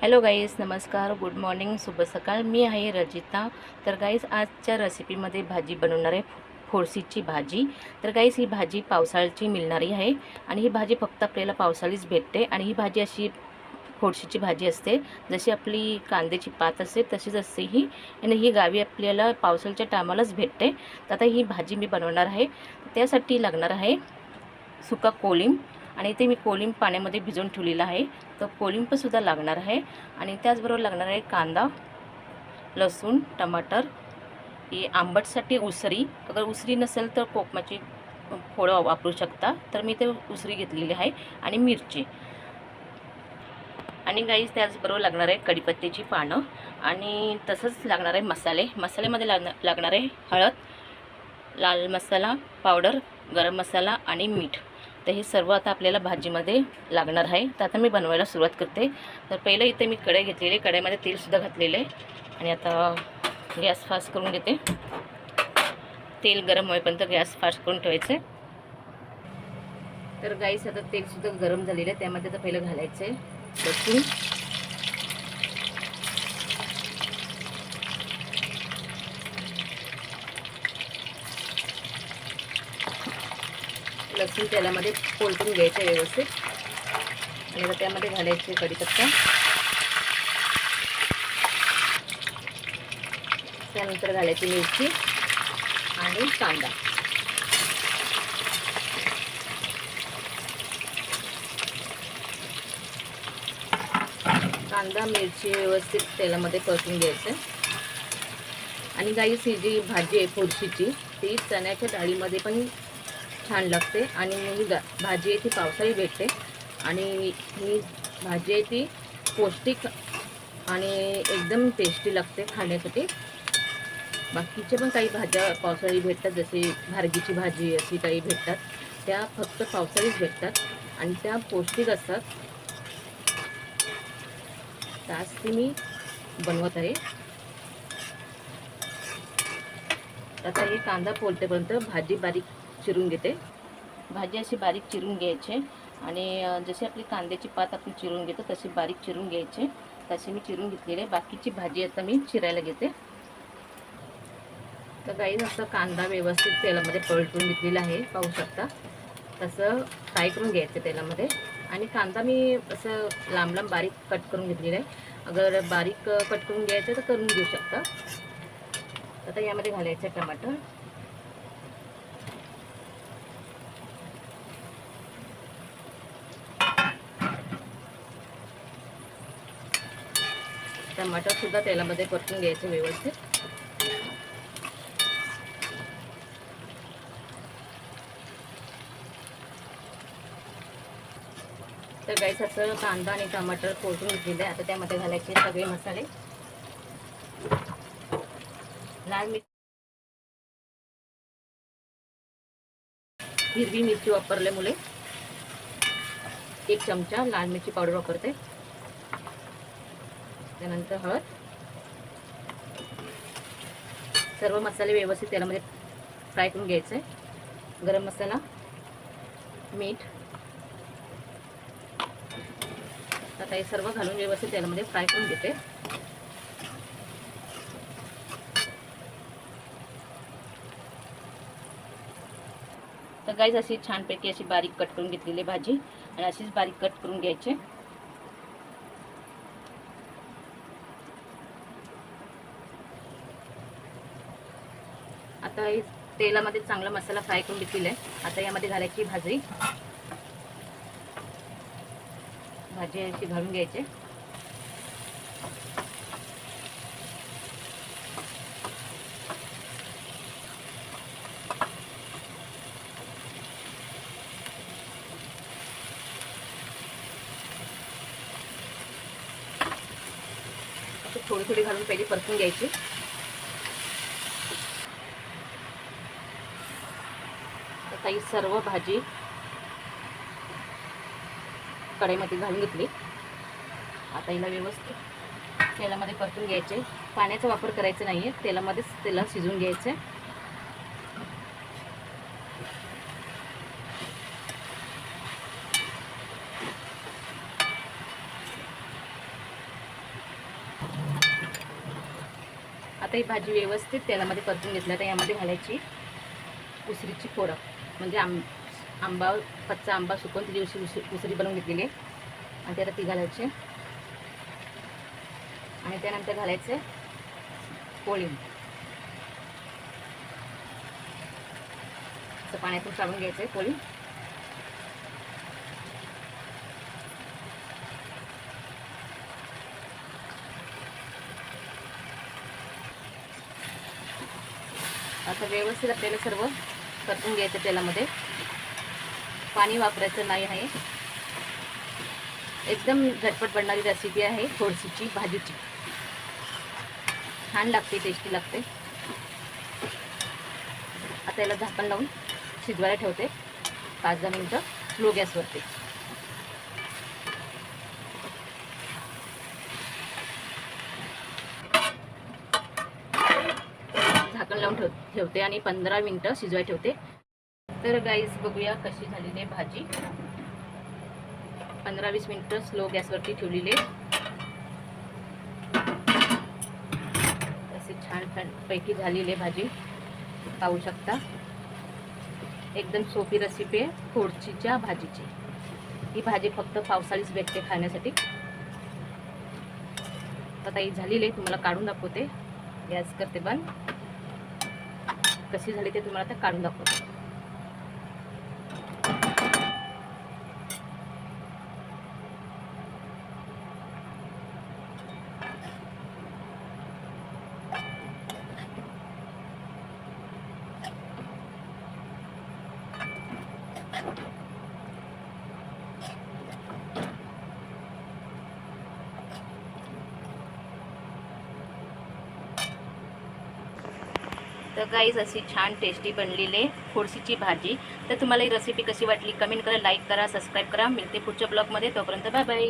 Hello guys, नमस्कार, good morning, शुभ सकाळ. मी आहे रजिता. तर गाईज, आजच्या रेसिपीमध्ये भाजी बनवणार आहे, फोडशीची भाजी. तर गाईज, ही भाजी पावसाळ्याची मिळणारी आहे आणि ही भाजी फक्त आपल्याला पावसाळीच भेटते. आणि ही भाजी अशी फोडशीची भाजी असते, जशी आपली कांद्याची पात असते तशीच असते ही. आणि ही गावी आपल्याला पावसाळ्याच्या टायमालाच भेटते. तर आता ही भाजी मी बनवणार आहे. त्यासाठी लागणार आहे सुका कोलिंब, आणि ते मी कोलिंब पाण्यामध्ये भिजवून ठेवलेला आहे. तर कोलिंबसुद्धा लागणार आहे. आणि त्याचबरोबर लागणार आहे कांदा, लसूण, टमाटर, ही आंबटसाठी उसरी. अगर उसरी नसेल तर कोकमाची फोडं वापरू शकता. तर मी ते उसरी घेतलेली आहे. आणि मिरची. आणि गाईज, त्याचबरोबर लागणार आहे कढीपत्त्याची पानं. आणि तसंच लागणार आहे मसाल्यामध्ये लागणार आहे हळद, लाल मसाला पावडर, गरम मसाला आणि मीठ. तर हे सर्व आता आपल्याला भाजीमध्ये लागणार आहे. तर आता मी बनवायला सुरुवात करते. तर पहिलं इथे मी कढई घेतलेली, कढईमध्ये तेलसुद्धा घातलेलं आहे. आणि आता गॅस फास्ट करून घेते. तेल गरम होईपर्यंत गॅस फास्ट करून ठेवायचं आहे. तर गाईस, आता तेलसुद्धा गरम झालेलं आहे. त्यामध्ये आता पहिलं घालायचं आहे लसूण, लसूण तेलामध्ये परतून घ्यायचं व्यवस्थित. आणि आता त्यामध्ये घालायचे कढीपत्ता, त्यानंतर घालायची मिरची आणि कांदा. कांदा मिरची व्यवस्थित तेलामध्ये परतून घ्यायचं. आणि गाईस, ही जी भाजी आहे फोडशीची, ती चण्याच्या डाळीमध्ये पण छान लागते. आणि ही भाजी आहे ती पावसाळी भेटते. आणि ही भाजी आहे ती पौष्टिक आणि एकदम टेस्टी लागते खाण्यासाठी. बाकीचे पण काही भाज्या पावसाळी भेटतात, जसे भारगीची भाजी अशी काही भेटतात. त्या फक्त पावसाळीच भेटतात आणि त्या पौष्टिक असतात. त्याच ती मी बनवत आहे. आता हे कांदा पोलतेपर्यंत भाजी बारीक चिरून घेते. भाजी अशी बारीक चिरून घ्यायची. आणि जशी आपली कांद्याची पात आपण चिरून घेतो तशी बारीक चिरून घ्यायची. तशी मी चिरून घेतलेली आहे. बाकीची भाजी आता मी चिरायला घेते. तर गाईस, असं कांदा व्यवस्थित तेलामध्ये परतून घेतलेला आहे, पाहू शकता. तसं फ्राय करून घ्यायचं तेलामध्ये. आणि कांदा मी असं लांब लांब बारीक कट करून घेतलेला आहे. अगर बारीक कट करून घ्यायचं तर करून घेऊ शकता. आता यामध्ये घालायचं टमाटर, टमाटरसुद्धा तेलामध्ये परतून घ्यायचं व्यवस्थित. तर गाईस, असं कांदा आणि टमाटर परतून घेतलेलं आहे. आता त्यामध्ये घालायचे सगळे मसाले. लाल मिरची, हिरवी मिरची वापरल्यामुळे 1 चमचा लाल मिरची पावडर वापरते. त्यानंतर हळद. सर्व मसाले व्यवस्थित तेलामध्ये फ्राय करून घ्यायचे. गरम मसाला, मीठ. आता हे सर्व घालून व्यवस्थित तेलामध्ये फ्राय करून घेते. तर गाईस, अशी छानपैकी अशी बारीक कट करून घेतलेली भाजी आणि अशीच बारीक कट करून घ्यायचे. आता तेलामध्ये चांगला मसाला फ्राय करून घेतलेला आहे. आता यामध्ये घालायची भाजी अशी घालून घ्यायची. थोडी थोडी घालून पहिले परतून घ्यायची. आता ही सर्व भाजी कढईमध्ये घालून घेतली. आता हिला व्यवस्थित तेलामध्ये परतून घ्यायचे. पाण्याचा वापर करायचा नाही आहे, तेलामध्येच तेला शिजवून घ्यायचे. आता ही भाजी व्यवस्थित तेलामध्ये परतून घेतली. आता यामध्ये घालायची उसरीची फोडं, म्हणजे आंबा, कच्चा आंबा सुकवून त्याची उसरी बनवून घेतलेली आहे. आणि त्याला ती घालायची आणि त्यानंतर घालायचे पोळी. असं पाण्यातून काढून घ्यायचं पोळी. आता व्यवस्थित आपल्याला सर्व परतून घ्यायचं तेलामध्ये. पाणी वापरायचं नाही आहे. एकदम झटपट बनणारी रेसिपी आहे फोडसीची भाजीची. छान लागते, टेस्टी लागते. आता याला झाकण लावून शिजवायला ठेवते 5-10 मिनिटं स्लो गॅसवरती. झाकण लावून ठेवते आणि 15 मिनिटं शिजवायला ठेवते. तर गाईस बघूया कशी झालेली आहे भाजी. 15-20 मिनिटं स्लो गॅसवरती ठेवलेली आहे. असे छान पैकी झालेली आहे भाजी, पाहू शकता. एकदम सोपी रेसिपी आहे फोडसीच्या भाजीची. ही भाजी फक्त पावसाळीच भेटते खाण्यासाठी. आता ही झालेली आहे, तुम्हाला काढून दाखवते. गॅस करते बंद. कशी झाली ते तुम्हाला आता काढून दाखवते. तर गाईज अशी छान टेस्टी बनलेली फोडसीची भाजी. तर तुम्हाला ही रेसिपी कशी वाटली कमेंट करा, लाईक करा, सबस्क्राईब करा. मिळते पुढच्या ब्लॉगमध्ये. तोपर्यंत बाय बाय.